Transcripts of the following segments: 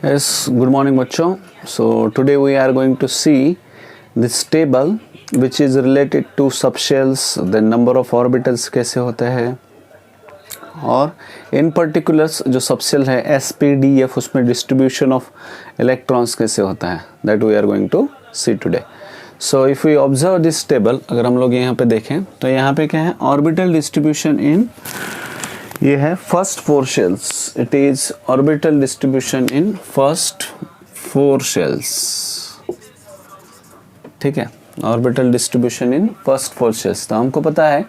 Yes, good morning बच्चों. So today we are going to see this table which is related to subshells, the number of orbitals कैसे होते हैं और in particulars जो subshell है SPDF उसमें distribution of electrons कैसे होता है, that we are going to see today. So if we observe this table, अगर हम लोग यहाँ पे देखें तो यहाँ पे क्या है orbital distribution in ये है first 4 shells. It is orbital distribution in first 4 shells. ठीक है, orbital distribution in first 4 shells. तो हमको पता है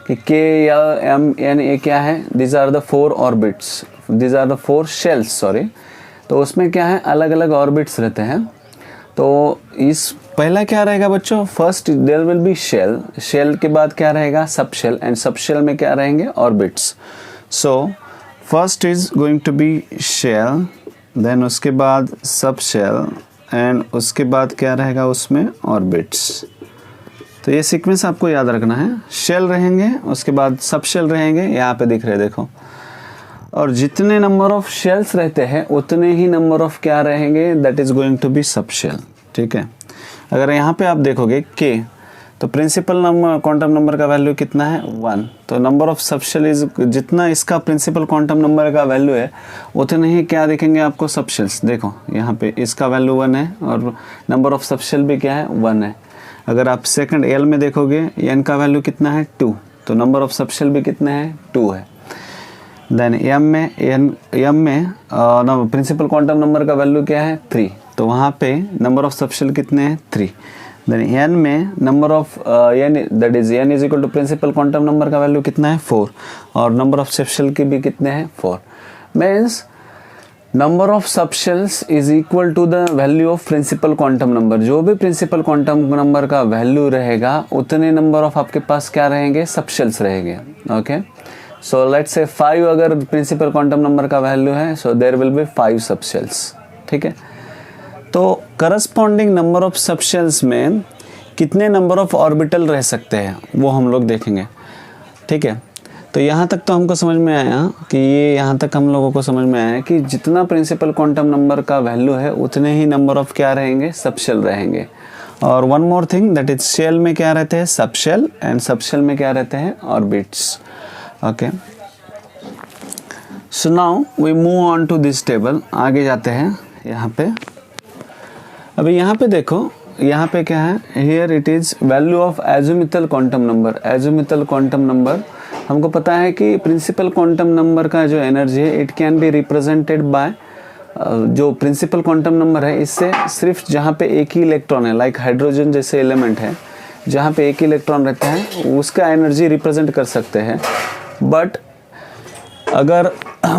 कि के या एम एन ए क्या है, this are the 4 orbits, this are the 4 shells sorry. तो उसमें क्या है, अलग अलग ऑर्बिट्स रहते हैं. तो इस पहला क्या रहेगा बच्चों, first there will be shell, shell के बाद क्या रहेगा सब शेल, एंड सब शेल में क्या रहेंगे orbits. So first is going to be shell, then उसके बाद सब शेल एंड उसके बाद क्या रहेगा उसमें ऑर्बिट्स. तो ये सीक्वेंस आपको याद रखना है. शेल रहेंगे, उसके बाद सब शेल रहेंगे, यहाँ पे दिख रहे देखो. और जितने नंबर ऑफ शेल्स रहते हैं उतने ही नंबर ऑफ क्या रहेंगे, that is going to be sub shell. ठीक है, अगर यहाँ पे आप देखोगे के तो प्रिंसिपल नंबर क्वांटम नंबर का वैल्यू कितना है 1. तो नंबर ऑफ सबशेल इज जितना इसका प्रिंसिपल क्वांटम नंबर का वैल्यू है उतने ही क्या दिखेंगे आपको सबशेल्स. देखो यहाँ पे इसका वैल्यू 1 है और नंबर ऑफ सबशेल भी क्या है 1 है. अगर आप सेकंड एल में देखोगे एन का वैल्यू कितना है 2, तो नंबर ऑफ सबशेल भी कितने हैं 2 है. देन एम में प्रिंसिपल क्वांटम नंबर का वैल्यू क्या है 3, तो वहाँ पे नंबर ऑफ सबशेल कितने हैं 3. देन एन में number of n that is n is equal to principal quantum number का वैल्यू कितना है 4 और नंबर ऑफ सबशेल के भी कितने हैं 4. Means number of subshells is equal to the value of principal quantum number. जो भी प्रिंसिपल क्वांटम नंबर का वैल्यू रहेगा उतने नंबर ऑफ आपके पास क्या रहेंगे सबशेल्स रहेंगे. ओके, सो लेट्स से 5 अगर प्रिंसिपल क्वांटम नंबर का वैल्यू है, so there will be 5 subshells. ठीक है, तो करस्पॉन्डिंग नंबर ऑफ सबशेल्स में कितने नंबर ऑफ ऑर्बिटल रह सकते हैं वो हम लोग देखेंगे. ठीक है, तो यहाँ तक तो हमको समझ में आया कि ये यहाँ तक हम लोगों को समझ में आया कि जितना प्रिंसिपल क्वांटम नंबर का वैल्यू है उतने ही नंबर ऑफ क्या रहेंगे सबशेल रहेंगे. और one more thing, that is shell में क्या रहते हैं सबशेल एंड सबशेल में क्या रहते हैं orbits. Okay, so now we move on to this table. आगे जाते हैं यहाँ पे. अभी यहाँ पे देखो, यहाँ पे क्या है, here it is value of azimuthal quantum number. Azimuthal quantum number हमको पता है कि प्रिंसिपल क्वांटम नंबर का जो एनर्जी है it can be represented by जो प्रिंसिपल क्वांटम नंबर है इससे सिर्फ जहाँ पे एक ही इलेक्ट्रॉन है, लाइक हाइड्रोजन जैसे एलिमेंट है जहाँ पे एक ही इलेक्ट्रॉन रहता है उसका एनर्जी रिप्रेजेंट कर सकते हैं. बट अगर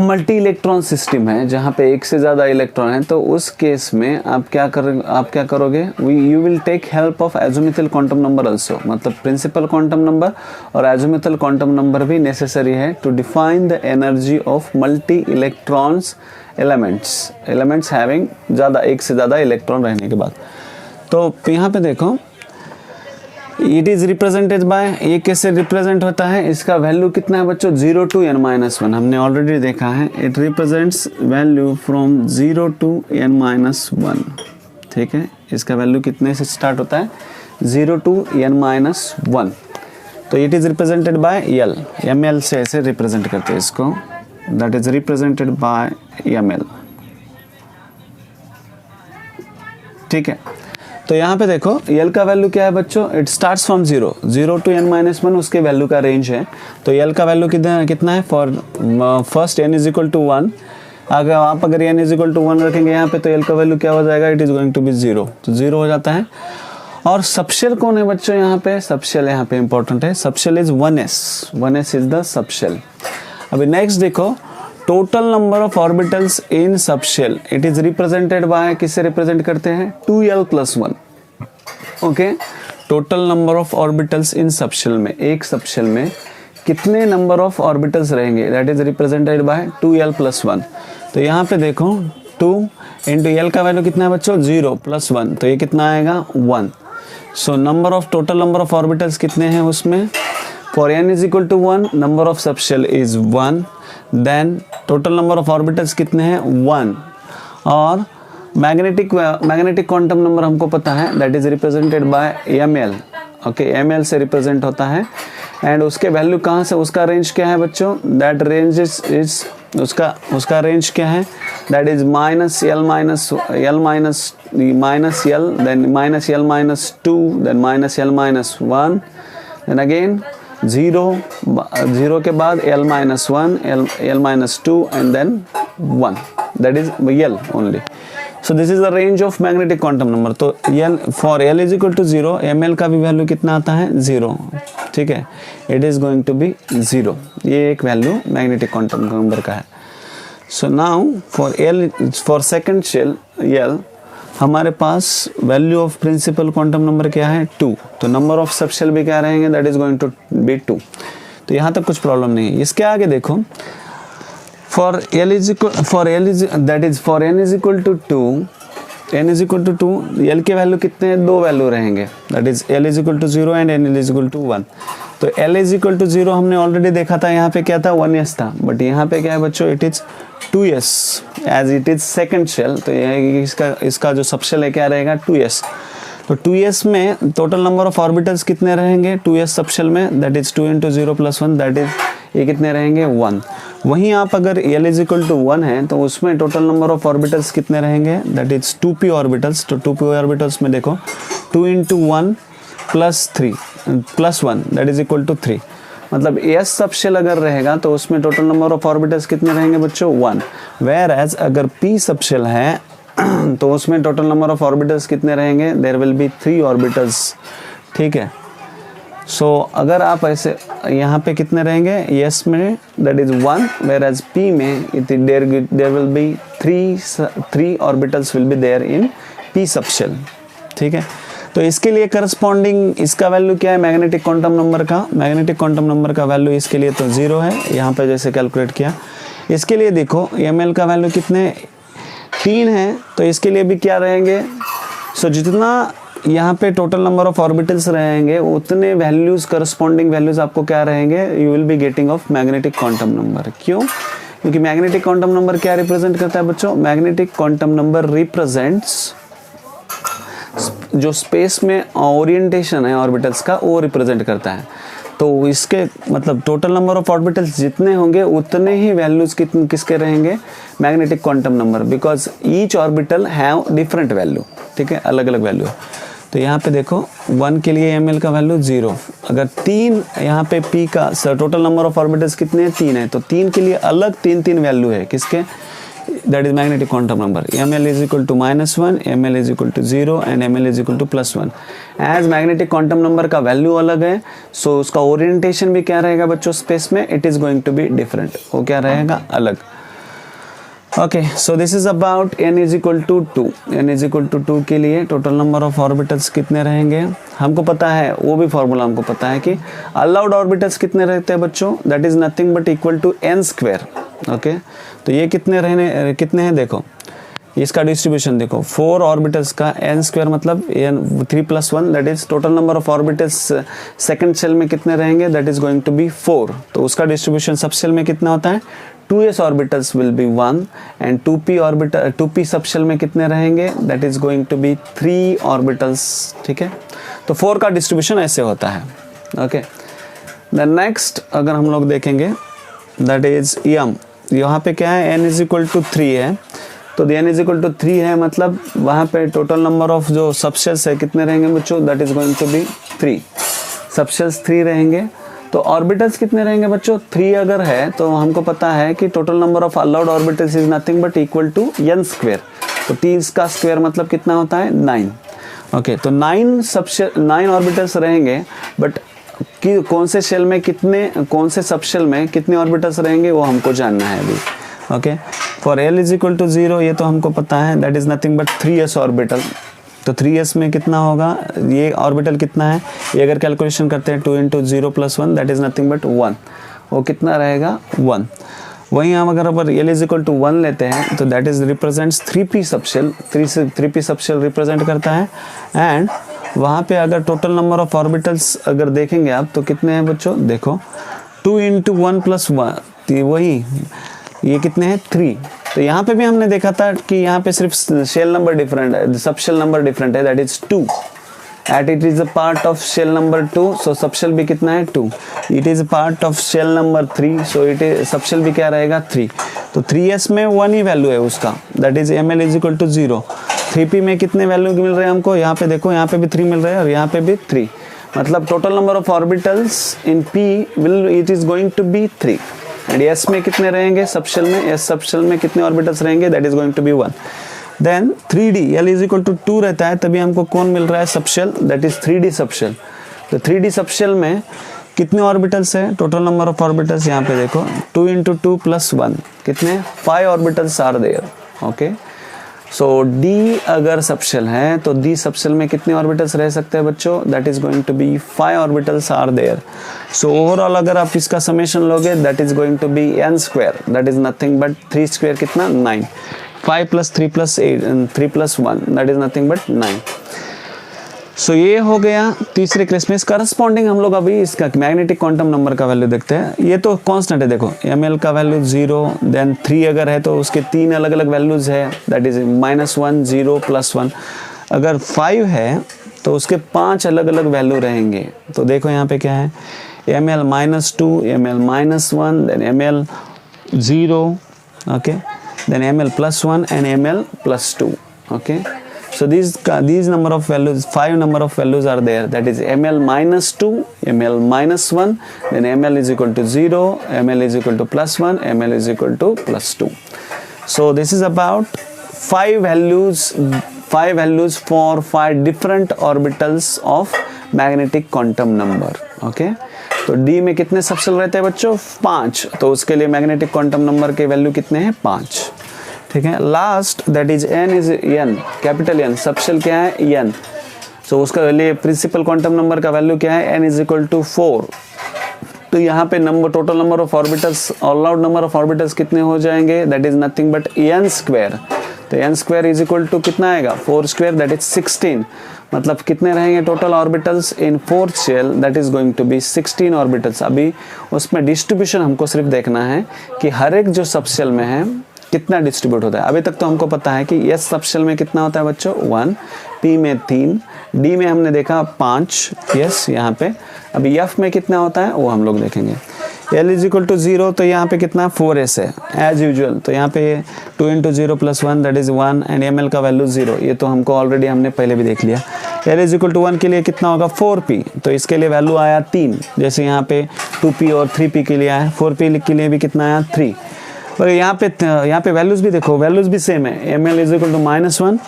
मल्टी इलेक्ट्रॉन सिस्टम है जहाँ पे एक से ज़्यादा इलेक्ट्रॉन है तो उस केस में आप क्या करोगे, you will take help of azimuthal quantum number also. मतलब प्रिंसिपल क्वांटम नंबर और एज़ोमिथल क्वांटम नंबर भी नेसेसरी है to define the energy of multi electrons elements having एक से ज़्यादा इलेक्ट्रॉन रहने के बाद. तो यहाँ पे देखो इट इज रिप्रेजेंटेड बाय, ये कैसे रिप्रेजेंट होता है, इसका वैल्यू कितना है बच्चों 0 to n-1. हमने ऑलरेडी देखा है it represents value from 0 to n-1. ठीक है, इसका वैल्यू कितने से स्टार्ट होता है 0 to n-1. तो it is represented by L, ml से ऐसे रिप्रेजेंट करते हैं इसको, that is represented by ml. ठीक है, तो यहाँ पे देखो L का वैल्यू क्या है बच्चों, it starts from 0 to n-1 उसके वैल्यू का रेंज है. तो L का वैल्यू कितना है for first n is equal to 1. अगर n इज इक्वल टू 1 रखेंगे यहाँ पे तो L का वैल्यू क्या हो जाएगा, it is going to be 0, तो 0 हो जाता है. और सबशेल कौन है बच्चों यहाँ पे, सबशेल यहाँ पे इंपॉर्टेंट है, subshell is 1s is the subshell. अभी नेक्स्ट देखो, total number of orbitals in subshell it is represented by, किससे रिप्रेजेंट करते हैं 2l+1. Okay, total number of orbitals in subshell में, एक सबशेल में कितने नंबर ऑफ ऑर्बिटल्स रहेंगे, that is represented by 2l+1. तो यहाँ पे देखो 2 इंटू एल का वैल्यू कितना है बच्चों 0 + 1, तो ये कितना आएगा 1. So total number of orbitals कितने हैं उसमें, for n is equal to 1 number of subshell is 1. Then total number of orbitals कितने हैं 1. और मैग्नेटिक क्वांटम नंबर हमको पता है that is represented by ml, okay, ml से रिप्रेजेंट होता है। एंड उसके वैल्यू कहाँ से, उसका रेंज क्या है बच्चों, दैट रेंज इज उसका रेंज क्या है, that is minus L minus L, then minus L minus 2, then minus L minus 1, then again 0 के बाद L minus 1, L minus 2 and then 1, that is L only. So this is the range of magnetic quantum number. तो L for L is equal to 0, M L का भी value कितना आता है 0, ठीक है, it is going to be 0। ये एक वैल्यू मैग्नेटिक क्वांटम नंबर का है। So now for second shell L हमारे पास value of principal quantum number क्या है 2, तो नंबर ऑफ सब शेल भी क्या रहेंगे, that is going to be 2। तो यहाँ तक कुछ प्रॉब्लम नहीं है। इसके आगे देखो, for n is equal to 2, L के वैल्यू कितने हैं, 2 वैल्यू रहेंगे, that is L is equal to 0 and N is equal to 1। तो L is equal to 0 हमने ऑलरेडी देखा था, यहाँ पे क्या था 1s था, बट यहाँ पे क्या है बच्चों, it is 2s as it is second shell. तो इसका जो सब शेल है क्या रहेगा 2s। तो 2s में टोटल नंबर ऑफ ऑर्बिटल्स कितने रहेंगे 2s सब शेल में, दैट इज 2 × 0 + 1, दैट इज ये कितने रहेंगे 1। वहीं आप अगर L is equal to 1 है तो उसमें टोटल नंबर ऑफ ऑर्बिटल्स कितने रहेंगे, दैट इज 2p ऑर्बिटल्स। तो 2p ऑर्बिटल्स में देखो 2 × 1 + 1 दैट इज इक्वल टू 3। मतलब s सब शेल अगर रहेगा तो उसमें टोटल नंबर ऑफ ऑर्बिटल्स कितने रहेंगे बच्चों 1। वेयर एज अगर p सब शेल है तो उसमें टोटल नंबर ऑफ ऑर्बिटल्स कितने रहेंगे, देयर विल बी 3 ऑर्बिटल्स, ठीक है। सो अगर आप ऐसे यहाँ पे कितने रहेंगे s में, that is 1, whereas p में there will be 3 orbitals will be there in p sub shell, ठीक है। तो इसके लिए करस्पॉन्डिंग इसका वैल्यू क्या है मैग्नेटिक क्वांटम नंबर का, मैग्नेटिक क्वांटम नंबर का वैल्यू इसके लिए तो 0 है, यहाँ पे जैसे कैलकुलेट किया। इसके लिए देखो ml का वैल्यू कितने 3 है, तो इसके लिए भी क्या रहेंगे, सो जितना यहाँ पे टोटल नंबर ऑफ ऑर्बिटल्स रहेंगे उतने वैल्यूज करस्पॉन्डिंग वैल्यूज आपको क्या रहेंगे, you will be getting off magnetic quantum number. क्यों, क्योंकि मैग्नेटिक क्वांटम नंबर क्या रिप्रेजेंट करता है बच्चों, मैग्नेटिक क्वांटम नंबर रिप्रेजेंट्स जो स्पेस में ओरिएंटेशन है ऑर्बिटल्स का वो रिप्रेजेंट करता है। तो इसके मतलब टोटल नंबर ऑफ ऑर्बिटल्स जितने होंगे उतने ही वैल्यूज किसके रहेंगे magnetic quantum number, because each orbital have different value, ठीक है, अलग अलग वैल्यू है। तो यहाँ पे देखो 1 के लिए ml का वैल्यू 0, अगर 3 यहाँ पे p का टोटल नंबर ऑफ ऑर्बिटल्स कितने हैं 3 है, तो 3 के लिए अलग 3 वैल्यू है किसके, that is magnetic quantum number. ml is equal to -1, ml is equal to 0 and ml is equal to +1। As magnetic quantum number का वैल्यू अलग है, सो उसका ओरिएंटेशन भी क्या रहेगा बच्चों स्पेस में, it is going to be different, वो क्या रहेगा अलग। Okay, so this is about n is equal to 2। n is equal to 2 के लिए टोटल नंबर ऑफ ऑर्बिटल्स कितने रहेंगे हमको पता है, वो भी फॉर्मूला हमको पता है कि अलाउड ऑर्बिटल्स कितने रहते हैं बच्चों, that is nothing but equal to n²। Okay, तो ये कितने हैं देखो, इसका डिस्ट्रीब्यूशन देखो 4 ऑर्बिटल्स का n² मतलब 3 + 1 that is total number of orbitals second shell में कितने रहेंगे, that is going to be 4। तो उसका डिस्ट्रीब्यूशन सब शेल में कितना होता है 2s orbitals will be 1 and 2p सब शेल में कितने रहेंगे, that is going to be 3 orbitals, ठीक है। तो 4 का डिस्ट्रीब्यूशन ऐसे होता है। ओके, द नेक्स्ट अगर हम लोग देखेंगे दैट इज m, यहाँ पे क्या है n इज इक्वल टू 3 है, तो n इज इक्वल टू 3 है मतलब वहाँ पे टोटल नंबर ऑफ जो सबशेल्स है कितने रहेंगे बच्चों, that is going to be 3, subshells 3 रहेंगे। तो ऑर्बिटल्स कितने रहेंगे बच्चों 3 अगर है तो हमको पता है कि total number of allowed orbitals is nothing but equal to n²। तो 3 का स्क्वायर मतलब कितना होता है 9। ओके, तो 9 ऑर्बिटल्स रहेंगे, बट कि कौन से शेल में कितने, कौन से सब शेल में कितने ऑर्बिटल्स रहेंगे वो हमको जानना है अभी। Okay, for l is equal to 0 ये तो हमको पता है, that is nothing but 3s orbital. तो 3s में कितना होगा, ये ऑर्बिटल कितना है, ये अगर कैलकुलेशन करते हैं 2 × 0 + 1 दैट इज नथिंग बट 1, वो कितना रहेगा 1। वहीं हम अगर l इज इक्वल टू 1 लेते हैं तो that is represents 3p subshell, 3p subshell represent करता है। एंड वहाँ पे अगर टोटल नंबर ऑफ ऑर्बिटल्स अगर देखेंगे आप तो कितने हैं बच्चों, देखो 2 × 1 + 1, वही ये कितने हैं 3। तो यहाँ पे भी हमने देखा था कि यहाँ पे सिर्फ शेल नंबर डिफरेंट है, सब शेल नंबर डिफरेंट है, that is 2 at it is a part of shell number 2, so sub shell भी कितना है 2। It is part of shell number 3, so it is sub shell भी क्या रहेगा 3। तो 3s में 1 ही वैल्यू है उसका, that is ml is equal to 0। 3p में कितने वैल्यू मिल रहे हैं हमको, यहाँ पे देखो, यहाँ पे भी 3 मिल रहे हैं और यहाँ पे भी 3, मतलब total number of orbitals in p will it is going to be 3। And s में कितने रहेंगे, सब शेल में, s सब शेल में कितने ऑर्बिटल्स रहेंगे, that is going to be 1। Then 3d l is equal to 2 रहता है, तभी हमको कौन मिल रहा है, sub shell, that is 3d सब शेल। तो 3d सब शेल में कितने ऑर्बिटल्स है, टोटल नंबर ऑफ ऑर्बिटल्स यहाँ पे देखो 2 इंटू 2 प्लस 1, कितने 5 orbitals are there. Okay, so d अगर सब शेल है तो d सब शेल में कितने ऑर्बिटल्स रह सकते हैं बच्चों, that is going to be 5 orbitals are there. So overall अगर आप इसका समेशन लोगे, that is going to be n square, that is nothing but 3 square कितना 9, 5 plus 3 plus 8 3 plus 1 that is nothing but 9। सो ये हो गया तीसरे केस में। करस्पॉन्डिंग हम लोग अभी इसका मैग्नेटिक क्वांटम नंबर का वैल्यू देखते हैं। ये तो कांस्टेंट है, देखो ml का वैल्यू 0, देन 3 अगर है तो उसके 3 अलग अलग वैल्यूज है, दैट इज -1 0 +1। अगर 5 है तो उसके 5 अलग अलग वैल्यू रहेंगे। तो देखो यहाँ पे क्या है, ml -2, ml -1, then ml 0, okay, then ml +1 and ml +2, okay, so these number of values, 5 number of values are there, that is ml -2, ml -1, then ml is equal to 0, ml is equal to +1, ml is equal to +2. So this is about 5 values for 5 different orbitals of magnetic quantum number, okay. तो d में कितने सब shell रहते हैं बच्चों, 5, तो उसके लिए मैग्नेटिक क्वांटम नंबर के वैल्यू कितने हैं 5, ठीक है। Last that is n is n, capital N, sub shell क्या है n, सो उसका लिए प्रिंसिपल क्वांटम नंबर का वैल्यू क्या है, n इज इक्वल टू 4। तो यहाँ पे number, total number of orbitals, all out number of orbitals कितने हो जाएंगे, that is nothing but n square. तो n square is equal to कितना आएगा, 4 स्क्वायर, दैट इज 16, मतलब कितने रहेंगे total orbitals in 4th shell, that is going to be 16 orbitals. अभी उसमें डिस्ट्रीब्यूशन हमको सिर्फ देखना है कि हर एक जो सब शेल में है कितना डिस्ट्रीब्यूट होता है। अभी तक तो हमको पता है कि s सब शेल में कितना होता है बच्चों 1, p में 3, d में हमने देखा 5, yes यहाँ पे। अभी f में कितना होता है वो हम लोग देखेंगे। l इज इक्वल टू 0, तो यहाँ पे कितना 4s है एज यूजुअल, तो यहाँ पे 2 into 0 + 1 that is 1 and ml का वैल्यू 0, ये तो हमको ऑलरेडी हमने पहले भी देख लिया। l इज इक्वल टू 1 के लिए कितना होगा 4p, तो इसके लिए वैल्यू आया 3, जैसे यहाँ पे 2p और 3p के लिए आया, 4p के लिए भी कितना आया 3। और यहाँ पे वैल्यूज भी देखो, वैल्यूज भी सेम है, ml is equal to -1,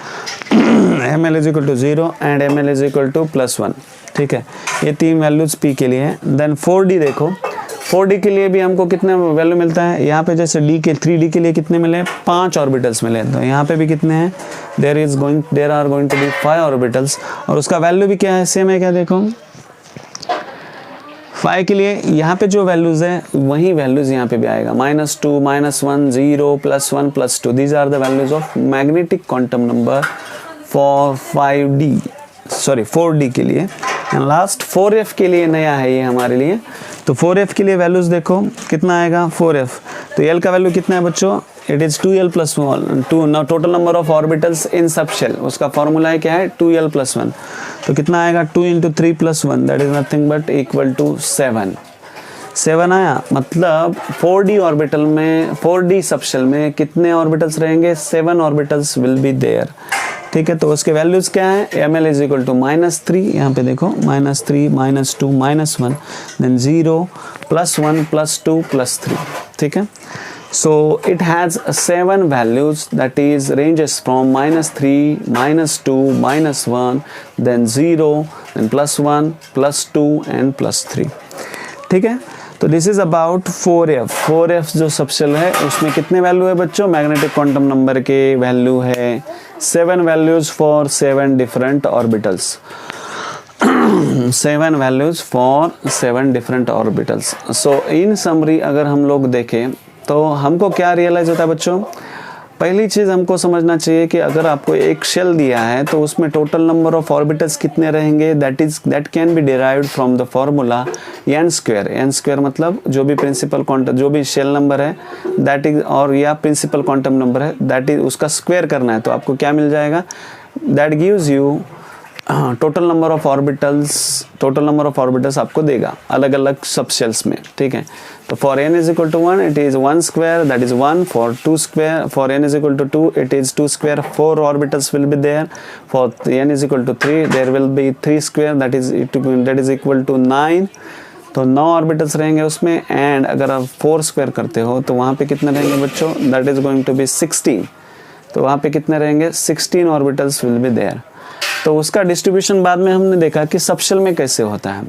ml is equal to 0 and ml is equal to +1, ठीक है। ये 3 वैल्यूज p के लिए है। देन 4d देखो, 4d के लिए भी हमको कितना वैल्यू मिलता है, यहाँ पे जैसे d के 3d के लिए कितने मिले, 5 ऑर्बिटल्स मिले, तो यहाँ पे भी कितने हैं, there are going to be 5 orbitals, और उसका वैल्यू भी क्या है, सेम है क्या, देखो 5 के लिए यहाँ पे जो वैल्यूज है वही वैल्यूज यहाँ पे भी आएगा, -2, -1, 0, +1, +2, these are the values of magnetic quantum number for 4d के लिए। एंड लास्ट 4f के लिए नया है ये हमारे लिए, तो 4f के लिए वैल्यूज देखो कितना आएगा 4f, तो l का वैल्यू कितना है बच्चों, it is 2l + 1, 2 now total number of orbitals in subshell, उसका फॉर्मूला है क्या है 2l + 1, तो कितना आएगा 2 into 3 + 1 that is nothing but equal to 7 आया। मतलब 4d ऑर्बिटल में, 4d सब शेल में कितने ऑर्बिटल्स रहेंगे, 7 ऑर्बिटल्स विल बी देयर, ठीक है। तो उसके वैल्यूज क्या है, ml इज इक्वल टू -3, यहाँ पे देखो -3, -2, -1, देन 0, +1, +2, +3, ठीक है। So it has 7 values, that is ranges from -3, -2, -1, then 0, then +1, +2 and +3, ठीक है। तो दिस इज अबाउट 4f जो सब शेल है उसमें कितने वैल्यू है बच्चों, मैग्नेटिक क्वांटम नंबर के वैल्यू है 7 values for 7 different orbitals, 7 values for 7 different orbitals. So in summary अगर हम लोग देखें तो हमको क्या रियलाइज होता है बच्चों, पहली चीज़ हमको समझना चाहिए कि अगर आपको एक शेल दिया है तो उसमें टोटल नंबर ऑफ ऑर्बिटल्स कितने रहेंगे, that can be derived from the formula n square. N square मतलब जो भी प्रिंसिपल क्वांटम, जो भी शेल नंबर है दैट इज, और या प्रिंसिपल क्वांटम नंबर है दैट इज, उसका स्क्वायर करना है। तो आपको क्या मिल जाएगा, that gives you total number of orbitals आपको देगा अलग अलग सब शेल्स में, ठीक है। तो for n is equal to 1 it is 1 square that is 1, for 2 square, for n is equal to 2 it is 2 square, 4 orbitals will be there, for n is equal to 3 there will be 3 square that is equal to 9। तो 9 orbitals रहेंगे उसमें, and अगर आप 4 square करते हो तो वहाँ पे कितने रहेंगे बच्चों, that is going to be 16। तो वहाँ पे कितने रहेंगे, 16 ऑर्बिटल्स विल बी देयर। तो उसका डिस्ट्रीब्यूशन बाद में हमने देखा कि सबशेल में कैसे होता है।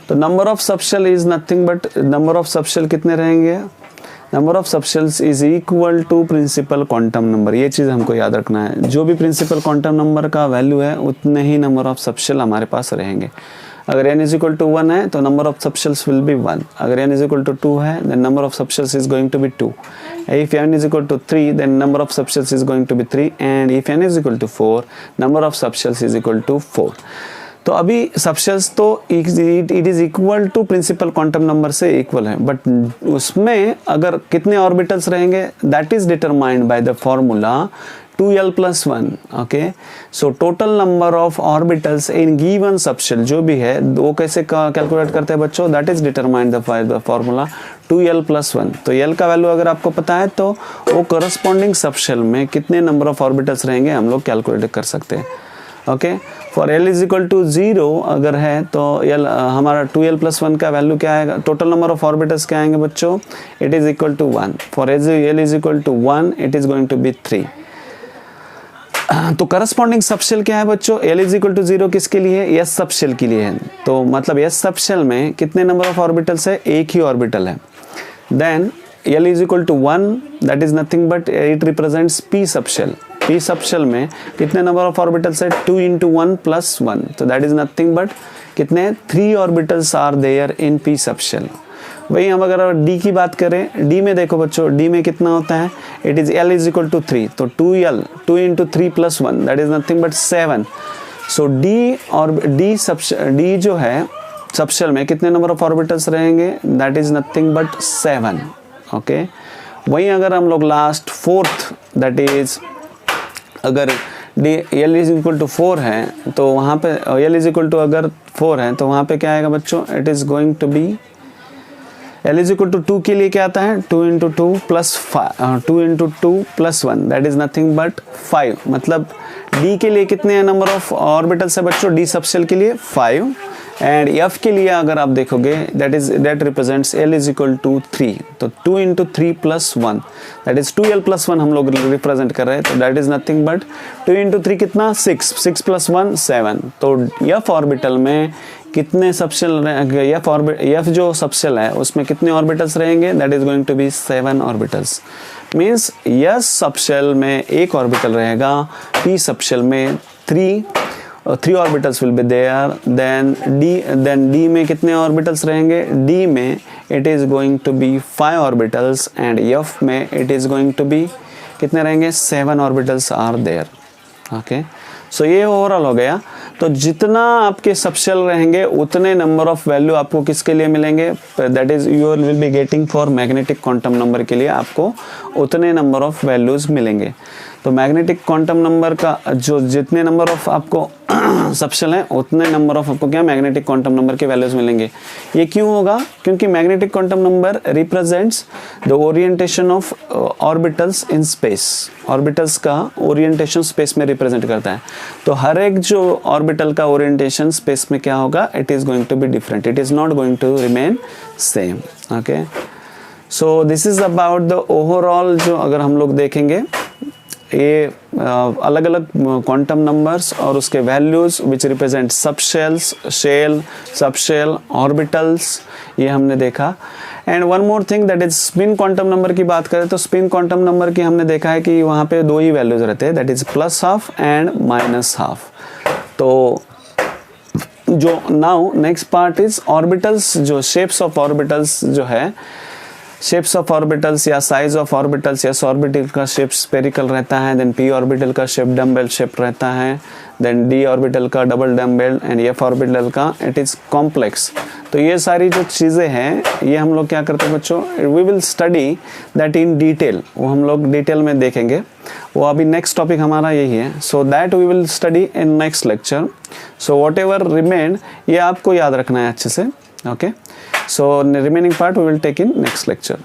तो number of subshell is nothing but, number of subshell कितने रहेंगे, number of subshells is equal to principal quantum number. ये चीज़ हमको याद रखना है, जो भी प्रिंसिपल क्वांटम नंबर का वैल्यू है उतने ही नंबर ऑफ सबशेल हमारे पास रहेंगे। अगर n इज इक्वल टू 1 है तो number of subshells will be 1, अगर n इज इक्वल टू 2 है then number of subshells is going to be 2, if n is equal to 3 then number of subshells is going to be 3, and if n is equal to 4 number of subshells is equal to 4। तो अभी subshells तो it is equal to principal quantum number से equal है, but उसमें अगर कितने orbitals रहेंगे that is determined by the formula 2l plus 1, okay. So total number of orbitals in given subshell जो भी है वो कैसे कैलकुलेट करते हैं बच्चों, that is determined by the formula 2l plus 1। तो l का वैल्यू अगर आपको पता है तो वो करस्पॉन्डिंग सबशेल में कितने नंबर ऑफ ऑर्बिटल्स रहेंगे हम लोग कैलकुलेट कर सकते हैं, okay. For l is equal to 0 अगर है तो l हमारा 2l plus 1 का वैल्यू क्या आएगा, टोटल नंबर ऑफ ऑर्बिटल्स क्या आएंगे बच्चों, it is equal to 1। For l is equal to 1 it is going to be 3। तो करस्पॉन्डिंग सबशेल क्या है बच्चों, l इज इक्वल टू 0 किसके लिए है, s सबशेल के लिए है। तो मतलब s सबशेल में कितने नंबर ऑफ ऑर्बिटल्स है, एक ही ऑर्बिटल है। Then l is equal to 1 that is nothing but it represents p subshell. p subshell में कितने नंबर ऑफ ऑर्बिटल्स है, 2 into 1 plus 1, तो दैट इज नथिंग बट कितने, 3 orbitals are there in p subshell. वही हम अगर d की बात करें, d में देखो बच्चों d में कितना होता है, it is l is equal to 3, तो 2l 2 into 3 plus 1 that is nothing but 7। So d जो है सबशेल में कितने नंबर ऑफ ऑर्बिटल्स रहेंगे, that is nothing but 7, okay. वहीं अगर हम लोग लास्ट फोर्थ दैट इज अगर l इज इक्वल टू 4 है तो वहाँ पे l इज इक्वल टू अगर 4 है तो वहाँ पे क्या आएगा बच्चों, it is going to be l is equal to 2 के लिए क्या आता है, 2 into 2 plus 1 that is nothing but 5। मतलब d के लिए कितने नंबर ऑफ ऑर्बिटल्स है बच्चों, d सबशेल के लिए 5, एंड f के लिए अगर आप देखोगे that represents l is equal to 3, तो 2 into 3 plus 1 that is 2l plus 1 हम लोग रिप्रेजेंट कर रहे हैं, तो that is nothing but 2 into 3 कितना, 6 plus 1 7। तो f ऑर्बिटल में कितने सबशेल, f जो सबशेल है उसमें कितने ऑर्बिटल्स रहेंगे, that is going to be 7 orbitals. Means s subshell में एक ऑर्बिटल रहेगा, p सबशेल में 3 orbitals will be there. Then d में कितने ऑर्बिटल्स रहेंगे, d में it is going to be 5 orbitals, and f में it is going to be कितने रहेंगे, 7 orbitals are there, okay. So ये ओवरऑल हो गया। तो जितना आपके सबशेल रहेंगे उतने नंबर ऑफ वैल्यू आपको किसके लिए मिलेंगे, that is you will be getting for magnetic quantum number के लिए आपको उतने नंबर ऑफ वैल्यूज मिलेंगे। तो मैग्नेटिक क्वांटम नंबर का जो जितने नंबर ऑफ आपको सबशेल हैं उतने नंबर ऑफ आपको क्या मैग्नेटिक क्वांटम नंबर के वैल्यूज मिलेंगे। ये क्यों होगा, क्योंकि magnetic quantum number represents the orientation of orbitals in space. Orbitals का ओरिएंटेशन स्पेस में रिप्रेजेंट करता है। तो हर एक जो ऑर्बिटल का ओरिएंटेशन स्पेस में क्या होगा, it is going to be different, it is not going to remain same, okay. So this is about the overall, जो अगर हम लोग देखेंगे ये अलग अलग क्वांटम नंबर्स और उसके values which represent subshells, shell, subshell, orbitals, ये हमने देखा। And one more thing that is spin quantum number की बात करें तो स्पिन क्वांटम नंबर की हमने देखा है कि वहाँ पे 2 ही वैल्यूज रहते हैं, दैट इज +½ एंड -½ तो जो now next part is orbitals, जो शेप्स ऑफ ऑर्बिटल्स जो है शेप्स ऑफ ऑर्बिटल्स या size of orbitals, yes orbital का शेप स्पेरिकल रहता है, देन पी ऑर्बिटल का शेप डम्बेल शेप रहता है, देन डी ऑर्बिटल का double dumbbell and F orbital का इट इज़ कॉम्प्लेक्स। तो ये सारी जो चीज़ें हैं ये हम लोग क्या करते हैं बच्चों, we will study that in detail, वो हम लोग डिटेल में देखेंगे, वो अभी नेक्स्ट टॉपिक हमारा यही है। So that we will study in next lecture. So whatever remain ये आपको याद रखना है अच्छे से, okay. So remaining part we will take in next lecture.